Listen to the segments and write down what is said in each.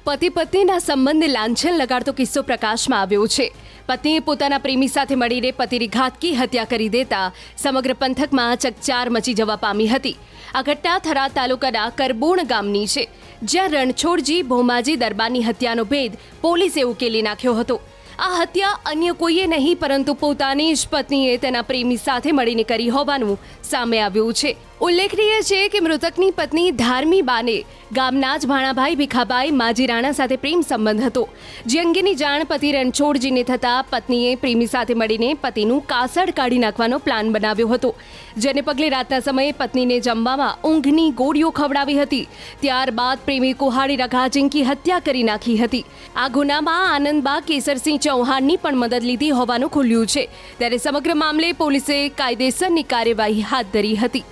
પતિ પત્નીના સંબંધને લાંછન લગાડતો કિસ્સો પ્રકાશમાં આવ્યો છે। પત્નીએ પોતાના પ્રેમી સાથે મળીને પતિની ઘાતકી હત્યા કરી દેતા સમગ્ર પંથકમાં ચકચાર મચી જવા પામી હતી। આ ઘટના થરાદ તાલુકાના કરબોણ ગામની છે, જ્યાં રણછોડજી ભોમાજી દરબારની હત્યાનો ભેદ પોલીસે ઉકેલી નાખ્યો હતો। આ હત્યા અન્ય કોઈએ નહીં પરંતુ પોતાની જ પત્નીએ તેના પ્રેમી સાથે મળીને કરી હોવાનું સામે આવ્યું છે। ઉલ્લેખનીય છે કે મૃતકની પત્ની ધાર્મી બાને ગામના જ ભાણાભાઈ ભીખાભાઈ માજીરાણા સાથે પ્રેમ સંબંધ હતો, જે અંગેની જાણ પતિ રણછોડજીને થતાં પત્નીએ પ્રેમી સાથે મળીને પતિનું કાસળ કાઢી નાખવાનો પ્લાન બનાવ્યો હતો, જેને પગલે રાતના સમયે પત્નીને જમવામાં ઊંઘની ગોળીઓ ખવડાવી હતી। ત્યારબાદ પ્રેમી કુહાડી રઘા ઝીંકી હત્યા કરી નાખી હતી। આ ગુનામાં આનંદબા કેસરસિંહ ચૌહાણની પણ મદદ લીધી હોવાનું ખુલ્યું છે, ત્યારે સમગ્ર મામલે પોલીસે કાયદેસરની કાર્યવાહી હાથ ધરી હતી।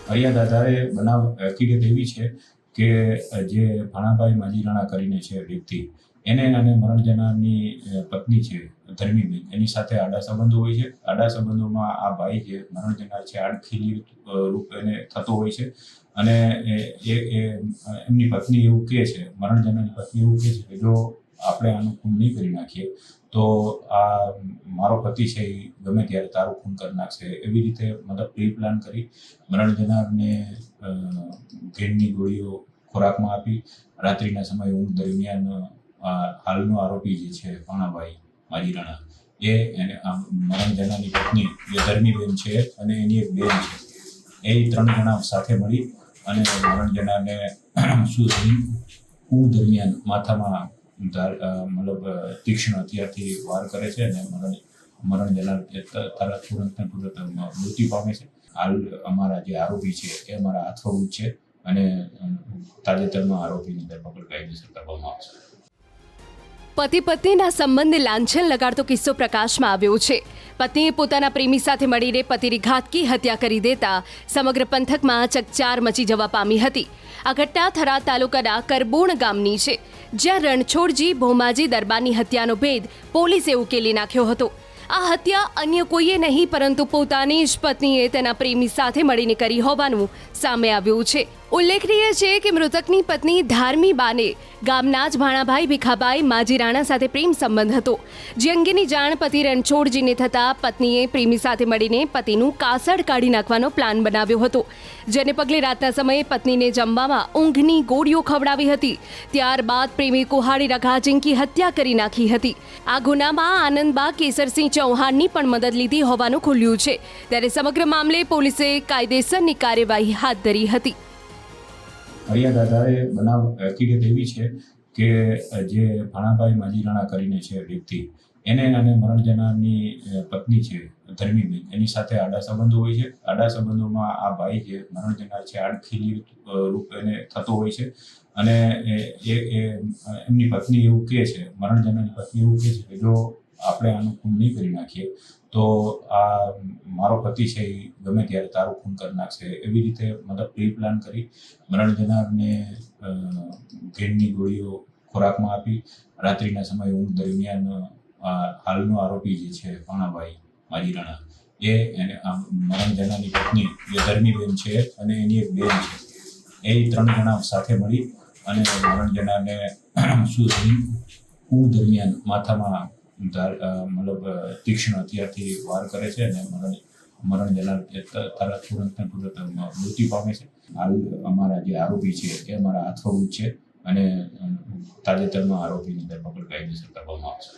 ફરિયાદ આધારે બનાવ હકીકત એવી છે કે જે ભાણાભાઈ માજીરાણા કરીને છે વ્યક્તિ, એને અને મરણ જનારની પત્ની છે ધર્મીબેન, એની સાથે આડા સંબંધો હોય છે। આડા સંબંધોમાં આ ભાઈ જે મરણ જનાર છે આડખીલી રૂપ એને થતો હોય છે અને એમની પત્ની એવું કહે છે, મરણ જનારની પત્ની એવું કહે છે કે જો આપણે આનું ખૂન નહીં કરી નાખીએ તો આ મારો પતિ છે એ ગમે ત્યારે તારું ખૂન કરી નાખશે। એવી રીતે મતલબ પ્રી પ્લાન કરી મરણ જનારને ઘેનની ગોળીઓ ખોરાકમાં આપી રાત્રિના સમયે ઊંઘ દરમિયાન હાલનો આરોપી જે છે ભાણાભાઈ માજીરાણા એને મરણ જનારની પત્ની જે ધર્મીબેન છે અને એની એક બેન છે, એ 3 જણા સાથે મળી અને મરણ જનારને ઊંઘ દરમિયાન માથામાં મતલબ તીક્ષ્ણ હથિયારથી વાર કરે છે અને મરણ જનાર તુરંત મૃત્યુ પામે છે। હાલ અમારા જે આરોપી છે એ અમારા હાથવડું છે અને તાજેતરમાં આરોપીની ધરપકડ કાયદેસર કરવામાં આવશે। પતિ પત્નીના સંબંધને લાંછન લગાડતો કિસ્સો પ્રકાશમાં આવ્યો છે। પત્નીએ પોતાના પ્રેમી સાથે મળીને પતિની ઘાતકી હત્યા કરી દેતા સમગ્ર પંથકમાં ચકચાર મચી જવા પામી હતી। આ ઘટના થરાદ તાલુકાના કરબોણ ગામની છે, જ્યાં રણછોડજી ભોમાજી દરબારની હત્યાનો ભેદ પોલીસે ઉકેલી નાખ્યો હતો। આ હત્યા અન્ય કોઈએ નહીં પરંતુ પોતાની જ પત્નીએ તેના પ્રેમી સાથે મળીને કરી હોવાનું સામે આવ્યું છે। ઉલ્લેખનીય છે કે મૃતકની પત્ની ધાર્મી બાને ગામના જ ભાણાભાઈ ભીખાભાઈ માજીરાણા સાથે પ્રેમ સંબંધ હતો, જે અંગેની જાણ પતિ રણછોડજીને થતાં પત્નીએ પ્રેમી સાથે મળીને પતિનું કાસળ કાઢી નાખવાનો પ્લાન બનાવ્યો હતો, જેને પગલે રાતના સમયે પત્નીને જમવામાં ઊંઘની ગોળીઓ ખવડાવી હતી। ત્યારબાદ પ્રેમી કુહાડી રઘા ઝીંકી હત્યા કરી નાખી હતી। આ ગુનામાં આનંદબા કેસરસિંહ ચૌહાણની પણ મદદ લીધી હોવાનું ખુલ્યું છે, ત્યારે સમગ્ર મામલે પોલીસે કાયદેસરની કાર્યવાહી હાથ ધરી હતી। ફરિયાદ આધારે બનાવ હકીકત એવી છે કે જે ભાણાભાઈ માજીરાણા કરીને છે વ્યક્તિ, એને અને મરણ જનારની પત્ની છે ધર્મીબેન, એની સાથે આડા સંબંધો હોય છે। આડા સંબંધોમાં આ ભાઈ જે મરણ જનાર છે આડખીલી રૂપ એને થતો હોય છે અને એમની પત્ની એવું કહે છે, મરણ જનારની પત્ની એવું કહે છે કે જો આપણે આનું ખૂન નહીં કરી નાખીએ તો આ મારો પતિ છે એ ગમે ત્યારે તારું ખૂન કરી નાખશે। એવી રીતે મતલબ પ્રી પ્લાન કરી મરણ જનારને ઘેનની ગોળીઓ ખોરાકમાં આપી રાત્રિના સમયે ઊંઘ દરમિયાન હાલનો આરોપી જે છે ભાણાભાઈ માજીરાણા એને મરણ જનારની પત્ની જે ધર્મીબેન છે અને એની એક બેન છે, એ 3 જણા સાથે મળી અને મરણ જનારને ઊંઘ દરમિયાન માથામાં મતલબ તીક્ષ્ણ હથિયારથી વાર કરે છે અને મરણ જનાર તુરંત મૃત્યુ પામે છે। હાલ અમારા જે આરોપી છે એ અમારા હાથવડું છે અને તાજેતરમાં આરોપીની ધરપકડ કાયદેસર કરવામાં આવશે।